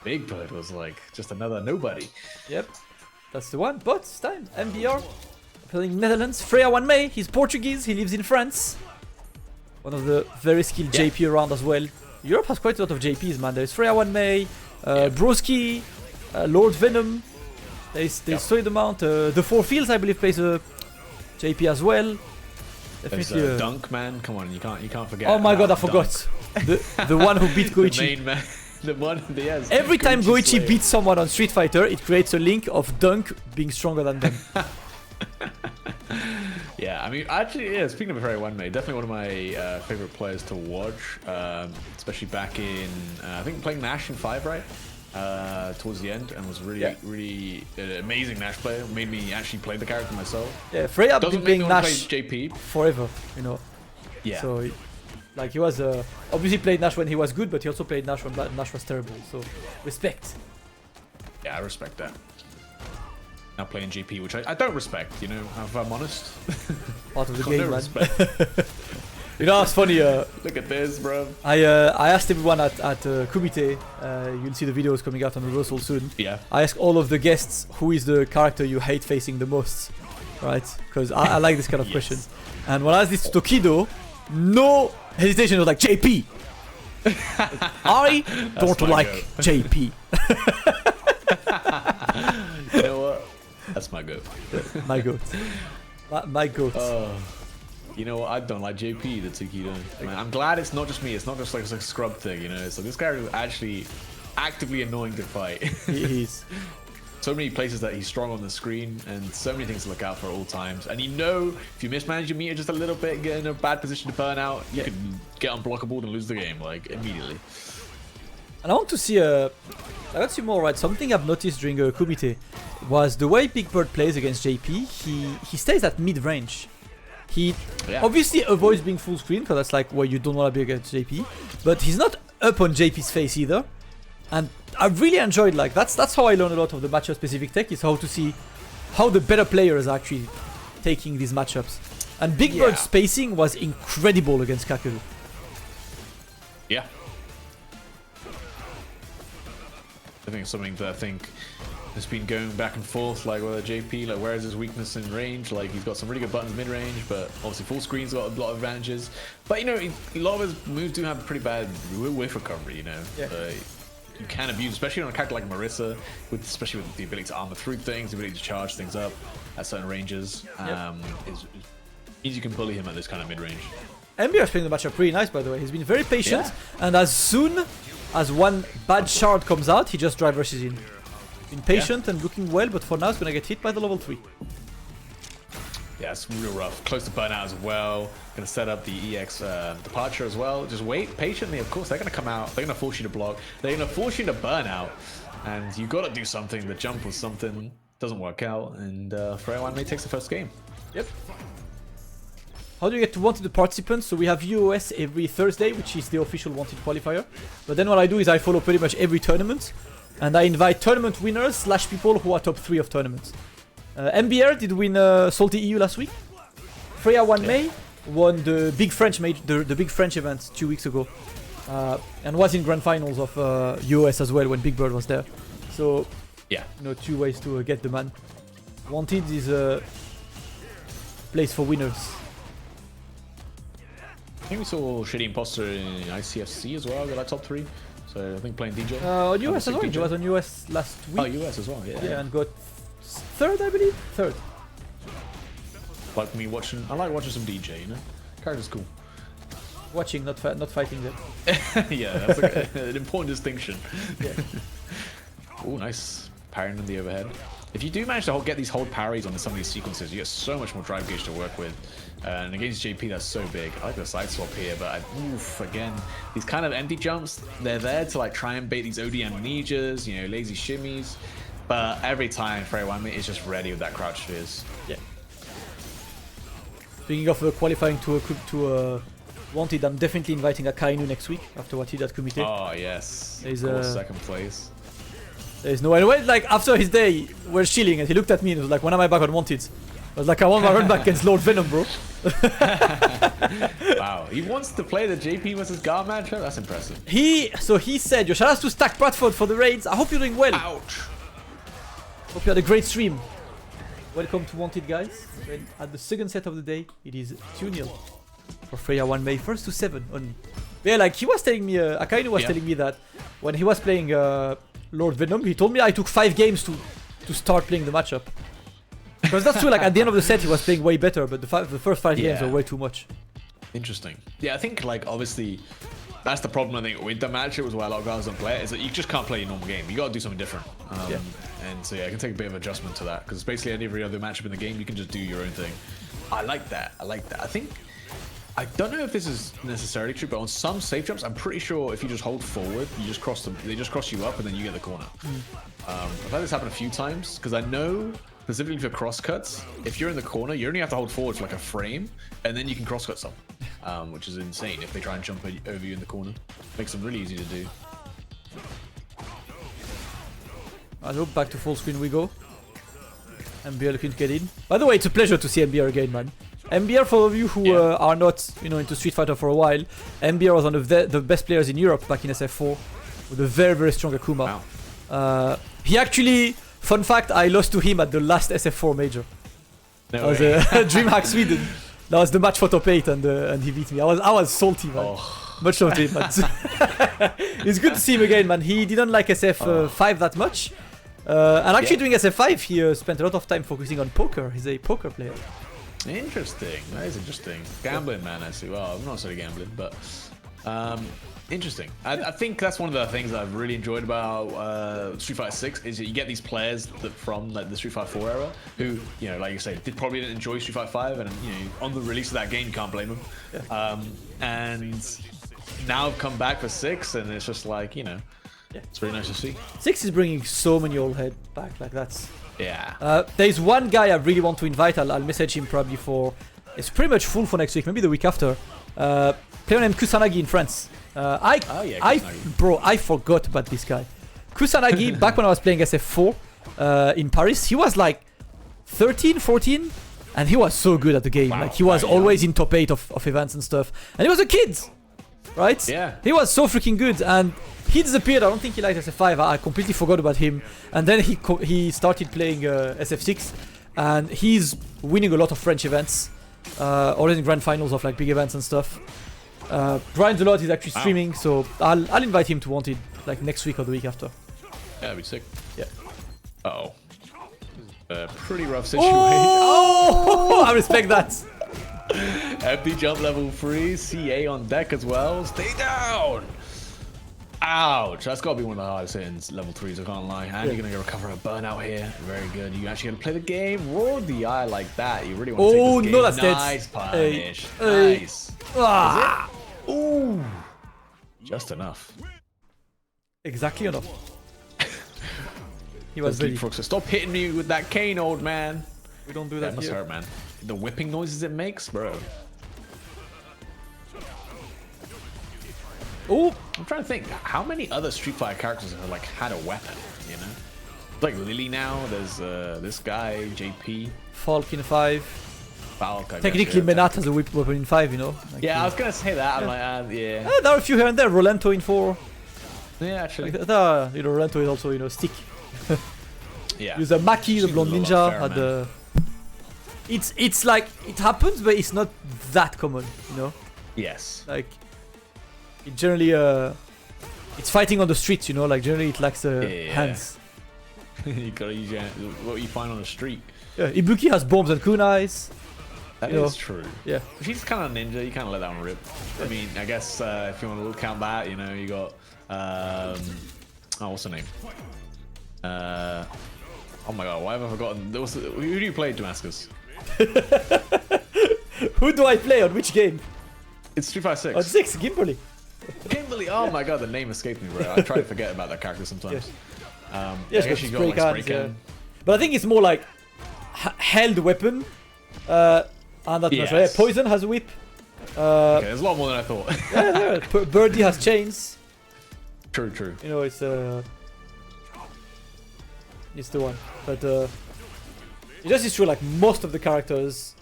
Big Bird was like just another nobody. Yep, that's the one. But it's time. MBR, playing Netherlands. FreyaWanMei, he's Portuguese, he lives in France. One of the very skilled JP around as well. Europe has quite a lot of JPs, man. There's FreyaWanMei, Broski, Lord Venom. There's Solid Amount. The Four Fields, I believe, plays a JP as well. Definitely Dunk, man. Come on, you can't forget. Oh my god, I forgot. The one who beat Goichi. The main man. The one, yes. Every time Goichi beats someone on Street Fighter, it creates a link of Dunk being stronger than them. Yeah, I mean, actually, yeah, speaking of FreyaWanMei, definitely one of my favorite players to watch, especially back in, I think playing Nash in 5, right? Towards the end, and was really an amazing Nash player. Made me actually play the character myself. Yeah, Freya been playing Nash JP forever, you know. Yeah. So, like, he was obviously played Nash when he was good, but he also played Nash when Nash was terrible. So, respect. Yeah, I respect that. Now playing GP, which I don't respect, you know, if I'm honest. Part of the game, man. You know, it's funny. Look at this, bro. I asked everyone at Kumite. You'll see the videos coming out on Reversal soon. Yeah. I asked all of the guests who is the character you hate facing the most, right? Because I like this kind of questions. And when I asked this to Tokido, no hesitation, was like JP. I don't like JP. You know what? That's my goat. My goat. My goat. You know what? I don't like JP, the Tokido. Man, I'm glad it's not just me. It's not just like a scrub thing, you know. So this character is actually actively annoying to fight. He is. So many places that he's strong on the screen, and so many things to look out for at all times. And you know, if you mismanage your meter just a little bit, get in a bad position to burn out, you can get unblockable and lose the game, like, immediately. And I want to see I want to see more, right? Something I've noticed during Kumite was the way Big Bird plays against JP. He stays at mid-range. He obviously avoids being full screen, because that's like where you don't want to be against JP. But he's not up on JP's face either. And I really enjoyed, like, that's how I learned a lot of the matchup specific tech, is how to see how the better players are actually taking these matchups. And Big Bird's spacing was incredible against Kakeru. Yeah. I think it's something that has been going back and forth, like with JP, like where is his weakness in range? Like he's got some really good buttons mid-range, but obviously full screen's got a lot of advantages. But you know, a lot of his moves do have pretty bad whiff recovery, you know. Yeah. You can abuse, especially on a character like Marissa, especially with the ability to armor through things, the ability to charge things up at certain ranges. Means you can bully him at this kind of mid-range. MBR is playing the matchup pretty nice, by the way. He's been very patient, and as soon as one bad shard comes out, he just drive rushes in. Been patient and looking well, but for now it's gonna get hit by the level 3. Yeah, it's real rough. Close to burnout as well. Gonna set up the EX departure as well. Just wait patiently. Of course, they're gonna come out. They're gonna force you to block. They're gonna force you to burn out, and you gotta do something. The jump was something. Doesn't work out, and FreyaWanMei takes the first game. Yep. How do you get to Wanted participants? So we have UOS every Thursday, which is the official Wanted qualifier. But then what I do is I follow pretty much every tournament, and I invite tournament winners / people who are top 3 of tournaments. MBR did win Salty EU last week. FreyaWanMei won the big French the big French event 2 weeks ago, and was in grand finals of UOS as well when Big Bird was there. So yeah, you know, 2 ways to get the man. Wanted is a place for winners. I think we saw Shitty Imposter in ICFC as well, got like top 3. So I think playing DJ. On US as well. He was on US last week. Oh, US as well, yeah. Yeah, and got 3rd, I believe. 3rd. Like me watching, I like watching some DJ, you know? Character's cool. Watching, not fighting them. Yeah, that's an important distinction. Yeah. Oh, nice parrying in the overhead. If you do manage to get these hold parries on some of these sequences, you get so much more drive gauge to work with. And against JP, that's so big. I like the side swap here, but again, these kind of empty jumps, they're there to like try and bait these OD amnesias, you know, lazy shimmies. But every time FreyaWanMei is just ready with that crouch fizz. Yeah. Speaking of qualifying to Wanted, I'm definitely inviting Akainu next week after what he did at Kumite. Oh yes, He's second place. There's no way. Like after his day, we're chilling, and he looked at me and was like, "When am I back on Wanted?" I was like, I want my run back against Lord Venom, bro. Wow, he wants to play the JP versus Gar matchup? That's impressive. He said, yo, shout out to Stack Bradford for the raids. I hope you're doing well. Ouch. Hope you had a great stream. Welcome to Wanted, guys. And at the second set of the day, it is 2-0 for FreyaWanMei. First to 7 only. Yeah, like he was telling me, Akainu was telling me that when he was playing Lord Venom, he told me I took 5 games to start playing the matchup. Because that's true, like at the end of the set he was playing way better, but the first 5 games were way too much. Interesting. Yeah, I think like obviously that's the problem I think with the matchup was why a lot of guys don't play it, is that you just can't play your normal game. You gotta do something different. And so yeah, I can take a bit of adjustment to that, because basically every other matchup in the game you can just do your own thing. I like that. I think I don't know if this is necessarily true, but on some safe jumps, I'm pretty sure if you just hold forward, you just cross them. They just cross you up, and then you get the corner. I've had this happen a few times, because I know specifically for cross cuts, if you're in the corner, you only have to hold forward for like a frame, and then you can cross cut someone, which is insane if they try and jump over you in the corner. Makes them really easy to do. I hope back to full screen we go. MBR looking to get in. By the way, it's a pleasure to see MBR again, man. MBR, for all of you who are not, into Street Fighter for a while, MBR was one of the best players in Europe back in SF4 with a very, very strong Akuma. Wow. He actually, fun fact, I lost to him at the last SF4 major. No that was DreamHack Sweden. That was the match for top 8, and he beat me. I was salty, man. Oh. Much of him, man. It's good to see him again, man. He didn't like SF5 that much. And actually doing SF5, he spent a lot of time focusing on poker. He's a poker player. Interesting. That is interesting. Gambling, man, I see. Well, I'm not sort of gambling, but interesting. I think that's one of the things that I've really enjoyed about Street Fighter 6 is that you get these players that from like the Street Fighter 4 era who, like you say, probably didn't enjoy Street Fighter 5, and on the release of that game, you can't blame them. Yeah. And now I've come back for 6, and it's just like, it's really nice to see. 6 is bringing so many old heads back, like that's... Yeah. There's one guy I really want to invite. I'll message him probably for... It's pretty much full for next week, maybe the week after. Player named Kusanagi in France. Bro, I forgot about this guy. Kusanagi, back when I was playing SF4 in Paris, he was like 13, 14, and he was so good at the game. Wow, like he was always in top 8 of events and stuff. And he was a kid, right? Yeah. He was so freaking good, and he disappeared. I don't think he liked SF5. I completely forgot about him. And then he started playing SF6, and he's winning a lot of French events, always in grand finals of like big events and stuff. Grinds a lot. He's actually streaming, so I'll invite him to Wanted like next week or the week after. Yeah, that'd be sick. Yeah. Uh-oh. Pretty rough situation. Oh! I respect that. FD jump level 3, CA on deck as well. Stay down! Ouch! That's gotta be one of the hardest hitting level 3s, I can't lie. And you're gonna recover a burnout here. Very good. You actually gonna play the game. Roar the eye like that. You really want to take this game. No, that's nice punish. Nice. Ah. Ooh. Just enough. Exactly enough. He was really... Stop hitting me with that cane, old man. We don't do that That must hurt, man. The whipping noises it makes, bro. Oh, I'm trying to think. How many other Street Fighter characters have like had a weapon? Like Lily now. There's this guy JP. Falk in 5. Falk. Technically, Menat has a whip weapon in 5. Like yeah, I was gonna say that. I'm like, yeah. There are a few here and there. Rolento in 4. Yeah, actually. Like, Rolento is also stick. Yeah. Use a Maki, the blonde ninja. At the... It's like it happens, but it's not that common, Yes. Like it generally it's fighting on the streets, like generally it lacks hands. You gotta use what you find on the street. Yeah, Ibuki has bombs and kunais. That is true. Yeah. She's kind of ninja. You kind of let that one rip. I mean, I guess if you want to count that, you got what's her name? Oh my god, why have I forgotten? Who do you play, Damascus? Who do I play on which game? It's Street Fighter 6. On 6, Kimberly. Kimberly, oh my god, the name escaped me, bro. I try to forget about that character sometimes. Yeah, I guess she's got like spray cans. But I think it's more like held weapon. And that much, right? Poison has a whip. Okay, there's a lot more than I thought. Yeah. Birdie has chains. True. It's the one. But It just is true, like most of the characters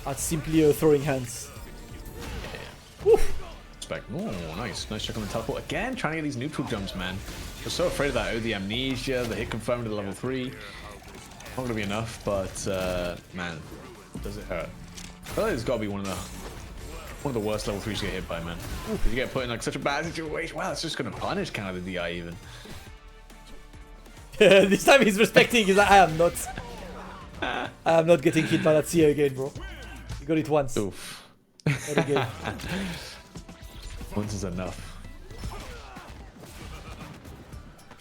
are simply throwing hands. Yeah. Respect. Oh, nice. Nice check on the teleport. Again, trying to get these neutral jumps, man. We're so afraid of that. Oh, the amnesia, the hit confirmed to the level 3. Not going to be enough, but, man, does it hurt? I feel like it's got to be one of the worst level 3s to get hit by, man. If you get put in like such a bad situation, wow, it's just going to punish kind of the DI even. This time he's respecting. He's like, I am not getting hit by that Sia again, bro. You got it once. Oof. Not again. Once is enough.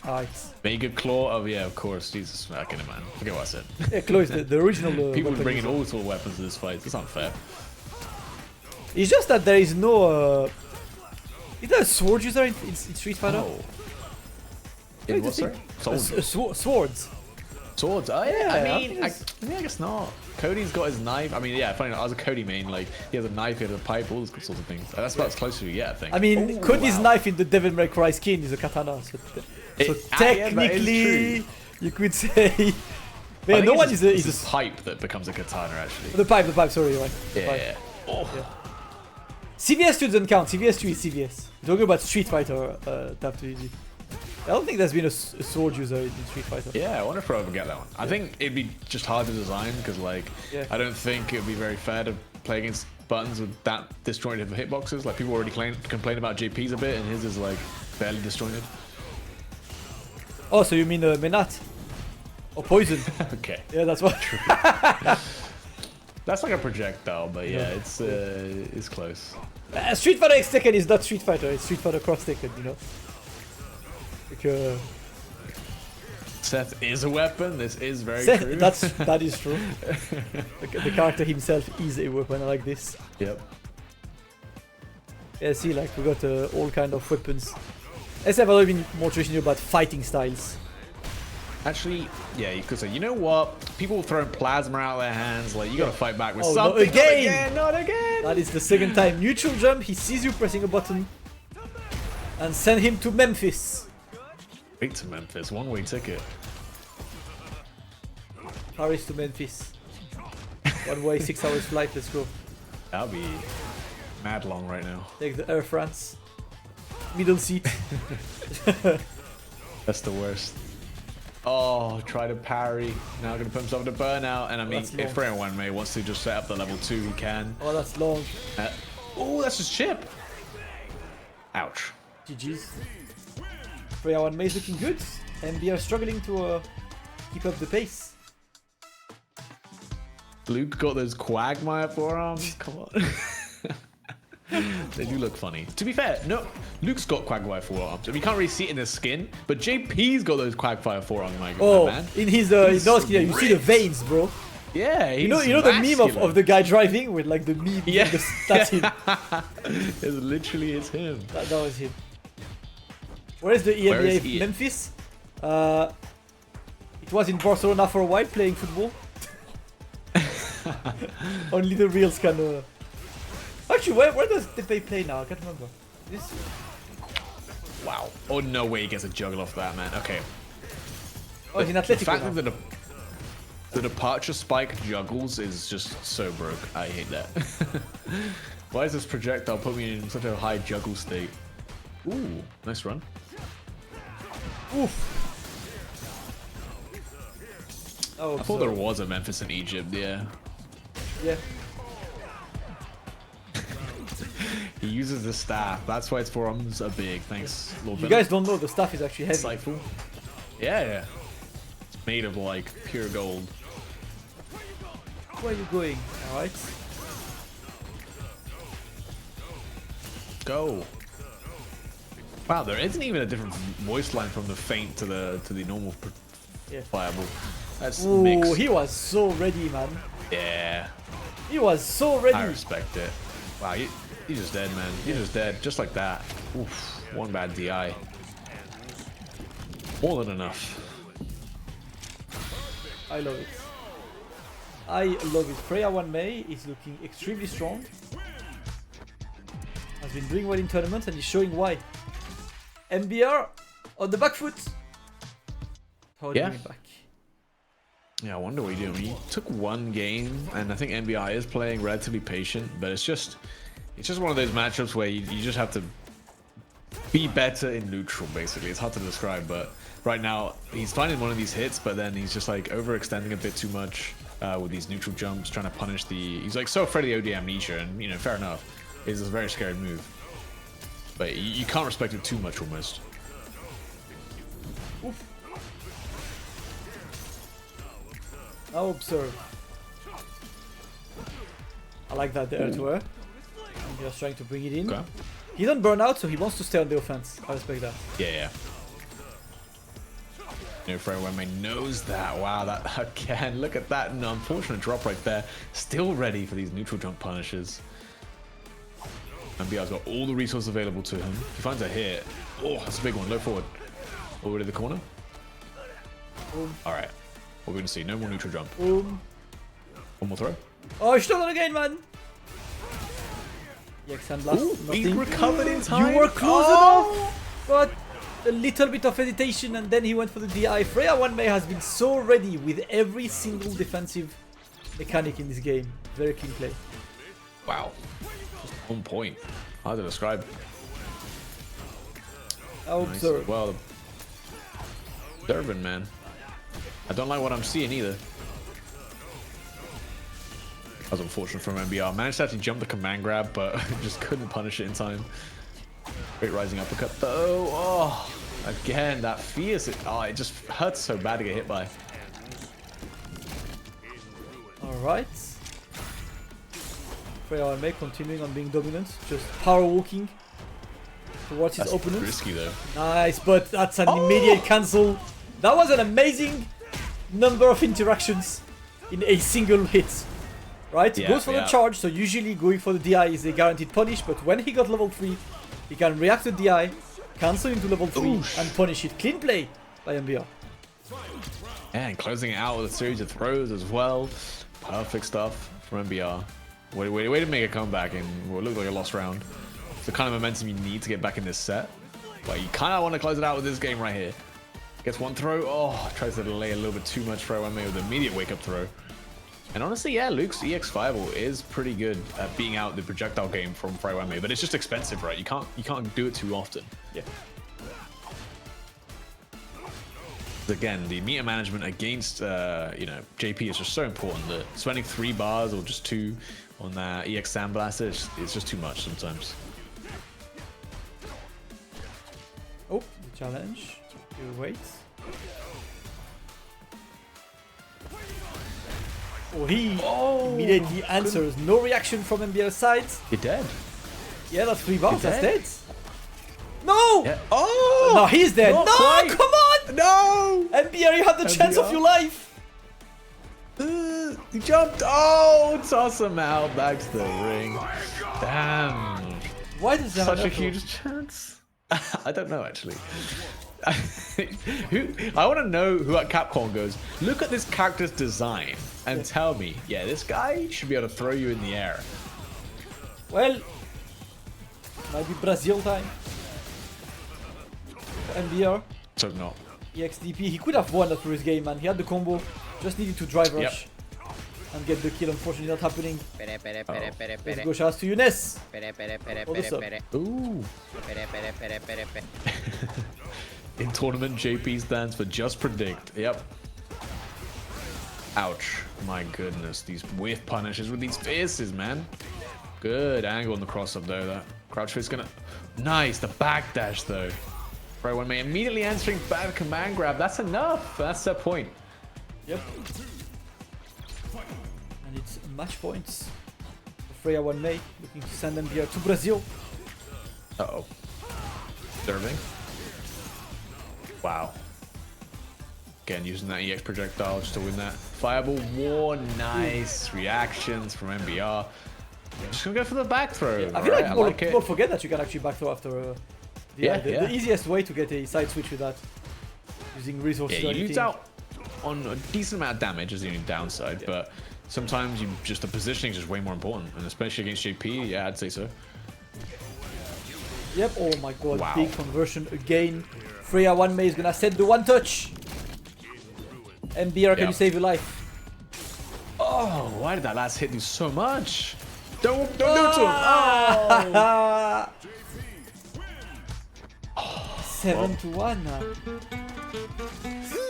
Alright. Mega Claw? Oh yeah, of course. Jesus, I can man. Forget what I said. Yeah, Claw is the original. People bringing all sort of weapons to this fight. It's unfair. It's just that there is no. Is there a sword user in Street Fighter? Oh. In what, sorry? Swords. Swords? Oh yeah, I guess not. Cody's got his knife. I mean, yeah, funny enough, I was a Cody main. Like, he has a knife, he has a pipe, all those sorts of things. That's about as close to it yet, I think. I mean, Cody's knife in the Devil May Cry skin is a katana. So technically, yeah, you could say. Man, no one is a pipe that becomes a katana, actually. The pipe, sorry, you're right. Yeah. Oh. Yeah. CVS 2 doesn't count. CVS 2 is CVS. We're talking about Street Fighter, Tap to Easy. I don't think there's been a sword user in Street Fighter. Yeah, I wonder if I'll ever get that one. I think it'd be just hard to design because, like, I don't think it'd be very fair to play against buttons with that disjointed hitboxes. Like, people already complain about JP's a bit, and his is like barely disjointed. Oh, so you mean Menat? Or Poison? Okay. Yeah, that's what. That's like a projectile, but yeah, it's close. Street Fighter X Tekken is not Street Fighter, it's Street Fighter Cross Tekken, you know? Like, Seth is a weapon, this is very true. That is true. The character himself is a weapon like this. Yep. Yeah, see, like, we got all kind of weapons. SF have always been more traditional about fighting styles. Actually, yeah, you could say, you know what? People throwing plasma out of their hands, like, you gotta fight back with Not something. again! Not again! That is the second time. Neutral jump, he sees you pressing a button. And send him to Memphis. Wait to Memphis, one-way ticket. Paris to Memphis. One way, 6 hours flight, let's go. That'll be mad long right now. Take the Air France. Middle seat. That's the worst. Oh, try to parry. Now gonna put himself in a burnout. And I mean, if FreyaWanMei wants to just set up the level 2, he can. Oh, that's long. Oh, that's his chip. Ouch. GG's. FreyaWanMei is looking good. MBR struggling to keep up the pace. Luke got those Quagmire forearms. Come on. They do look funny. To be fair, no, Luke's got Quagmire forearms. I mean, you can't really see it in his skin, but JP's got those Quagmire forearms, my god, man. In his nose, yeah, you see the veins, bro. Yeah, you know the meme of the guy driving with like the meme. Yeah, that's him. It literally is him. That was him. Where is the EMBA? Memphis. It was in Barcelona for a while playing football. Only the reals can. Actually, where does they play now? I can't remember. This. Wow. Oh no way he gets a juggle off that, man. Okay. Oh, he's in Atletico. The fact that the departure spike juggles is just so broke. I hate that. Why is this projectile put me in such a high juggle state? Ooh, nice run. Oof. Oh, I thought there was a Memphis in Egypt, yeah. Yeah. He uses the staff. That's why his forearms are big. Thanks, Lord. You guys don't know the staff is actually heavy. Insightful. Yeah. It's made of like pure gold. Where are you going? All right. Go. Wow, there isn't even a different voice line from the feint to the normal fireball. That's mixed. He was so ready, man. Yeah. He was so ready. I respect it. Wow, you're just dead, man. You're just dead, just like that. Oof, one bad DI. More than enough. I love it. I love it. FreyaWanMei is looking extremely strong. Has been doing well in tournaments and is showing why. MBR on the back foot. Holding it back. Yeah, I wonder what you do. I mean, you took one game, and I think MBR is playing relatively patient, but it's just one of those matchups where you just have to be better in neutral, basically. It's hard to describe, but right now he's finding one of these hits, but then he's just like overextending a bit too much with these neutral jumps, trying to punish the... He's like so afraid of the OD amnesia, and you know, fair enough. It's a very scary move. But you can't respect it too much, almost. Oof. Now observe. I like that there to her. I'm just trying to bring it in. Okay. He doesn't burn out, so he wants to stay on the offense. I respect that. Yeah. You know, FreyaWanMei knows that. Wow, that again, look at that. An unfortunate drop right there. Still ready for these neutral jump punishes. MBR's got all the resources available to him. He finds a hit. Oh, that's a big one. Low forward. Over to the corner. Boom. All right. What we're going to see. No more neutral jump. Boom. One more throw. Oh, he's stolen again, man. EX hand blast. Ooh, he Nothing. recovered in time. You were close enough. But a little bit of hesitation, and then he went for the DI. FreyaWanMei has been so ready with every single defensive mechanic in this game. Very clean play. Wow. On point. Hard to describe. I observe. Nice. Well, Durban, man. I don't like what I'm seeing either. That was unfortunate from MBR. Managed to actually jump the command grab, but just couldn't punish it in time. Great rising uppercut though. Oh, again, that fierce. Oh, it just hurts so bad to get hit by. Alright. FreyaWanMei continuing on being dominant, just power walking towards his opponent. Risky though. Nice, but that's an immediate cancel. That was an amazing number of interactions in a single hit. Right? He goes for the charge, so usually going for the DI is a guaranteed punish, but when he got level 3, he can react to DI, cancel into level 3, Oosh. and punish it. Clean play by MBR. And closing it out with a series of throws as well. Perfect stuff from MBR. Way to make a comeback in what looked like a lost round. It's the kind of momentum you need to get back in this set. But you kind of want to close it out with this game right here. Gets one throw. Oh, tries to delay a little bit too much. FreyaWanMei with an immediate wake-up throw. And honestly, yeah, Luke's EX5 is pretty good at beating out the projectile game from FreyaWanMei, but it's just expensive, right? You can't do it too often. Yeah. Again, the meter management against you know, JP is just so important that spending 3 bars or just 2 on that EX Sandblaster is just too much sometimes. Oh, the challenge. You wait. Oh, he immediately answers. No reaction from MBR's side. You're dead. Yeah, that's 3 bars. That's dead. No! Yeah. Oh! No, he's dead. No, quite. come on! No! MBR, you had the chance of your life. He jumped. Oh, toss him out back to the ring. Damn. Why does that Such a happen? huge chance. I don't know actually. I want to know who at Capcom goes, look at this character's design and tell me, yeah, this guy should be able to throw you in the air. Well, might be Brazil time. MBR, So not. EXDP, he could have won that first game, man. He had the combo, just needed to drive rush and get the kill. Unfortunately, not happening. Let's go, shouts to Younes. Ooh. In tournament, JP stands for just predict. Yep. Ouch. My goodness. These whiff punishes with these faces, man. Good angle on the cross up though. That crouch face gonna... Nice. The backdash though. FreyaWanMei immediately answering bad command grab. That's enough. That's the point. Yep. And it's match points for FreyaWanMei, looking to send MBR to Brazil. Uh-oh. Serving. Wow. Again, using that EX projectile just to win that. Fireball war. Nice reactions from MBR. Just gonna go for the back throw. Yeah, I feel like people forget that you can actually back throw after the easiest way to get a side switch with that. Using resources. Yeah, you lose out on a decent amount of damage as the only downside, but sometimes the positioning is just way more important, and especially against JP, yeah, I'd say so. Yep, oh my god, big conversion again. FreyaWanMei is gonna set the one touch. MBR, can Yeah. you save your life? Oh, why did that last hit do so much? Don't do it to him. Oh. 7-1.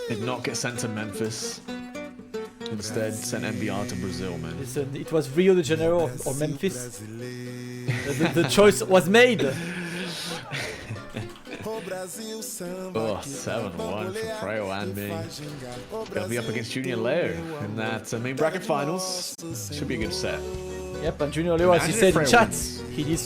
Did not get sent to Memphis. Instead, sent MBR to Brazil, man. Listen, it was Rio de Janeiro or Memphis. The choice was made. Oh, 7-1 for FreyaWanMei. They'll be up against Junior Leo in that main bracket finals. Should be a good set. Yep, and Junior Leo, as he Imagine said if in Freya chat, wins. he needs to